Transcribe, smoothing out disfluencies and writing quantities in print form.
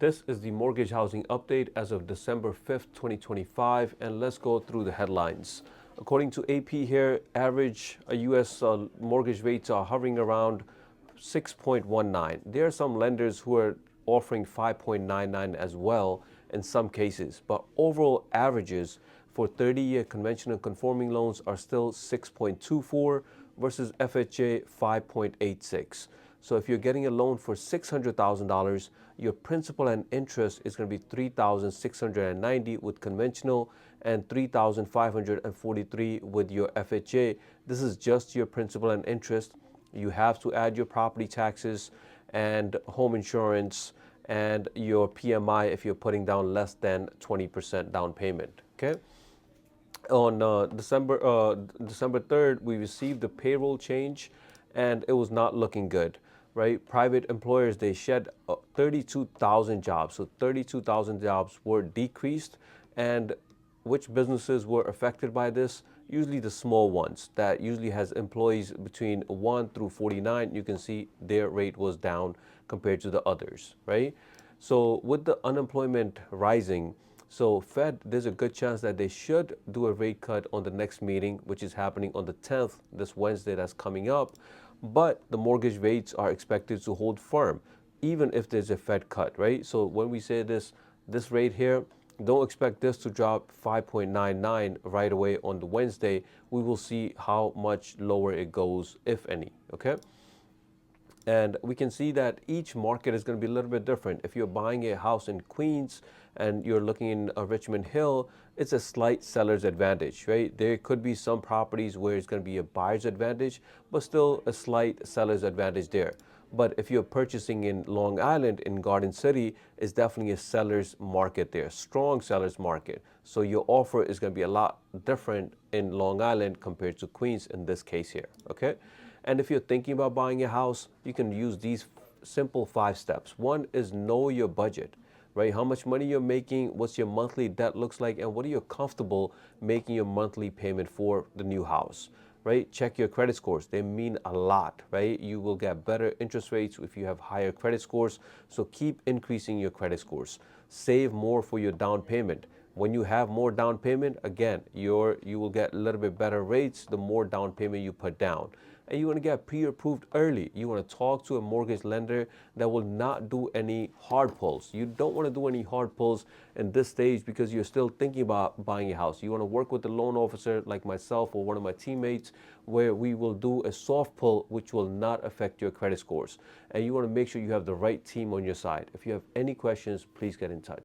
This is the mortgage housing update as of December 5th, 2025, and let's go through the headlines. According to AP here, average U.S. Mortgage rates are hovering around 6.19. There are some lenders who are offering 5.99 as well in some cases, but overall averages for 30-year conventional conforming loans are still 6.24 versus FHA 5.86. So if you're getting a loan for $600,000, your principal and interest is going to be $3,690 with conventional and $3,543 with your FHA. This is just your principal and interest. You have to add your property taxes and home insurance and your PMI if you're putting down less than 20% down payment. Okay. On December 3rd, we received the payroll change, and it was not looking good. Right, private employers, they shed 32,000 jobs. So 32,000 jobs were decreased. And which businesses were affected by this? Usually the small ones that usually has employees between 1 through 49. You can see their rate was down compared to the others, right? So with the unemployment rising, so Fed, there's a good chance that they should do a rate cut on the next meeting, which is happening on the 10th, this Wednesday that's coming up. But the mortgage rates are expected to hold firm, even if there's a Fed cut, right? So when we say this rate here, don't expect this to drop 5.99 right away on the Wednesday. We will see how much lower it goes, if any, okay? And we can see that each market is going to be a little bit different. If you're buying a house in Queens and you're looking in Richmond Hill, it's a slight seller's advantage, right? There could be some properties where it's going to be a buyer's advantage, but still a slight seller's advantage there. But if you're purchasing in Long Island, in Garden City, it's definitely a seller's market there, strong seller's market. So your offer is going to be a lot different in Long Island compared to Queens in this case here, okay? And if you're thinking about buying a house, you can use these simple 5 steps. One is know your budget, right? How much money you're making, what's your monthly debt looks like, and what are you comfortable making your monthly payment for the new house, right? Check your credit scores. They mean a lot, right? You will get better interest rates if you have higher credit scores. So keep increasing your credit scores. Save more for your down payment. When you have more down payment, again, you will get a little bit better rates the more down payment you put down. And you want to get pre-approved early. You want to talk to a mortgage lender that will not do any hard pulls. You don't want to do any hard pulls in this stage because you're still thinking about buying a house. You want to work with a loan officer like myself or one of my teammates where we will do a soft pull which will not affect your credit scores. And you want to make sure you have the right team on your side. If you have any questions, please get in touch.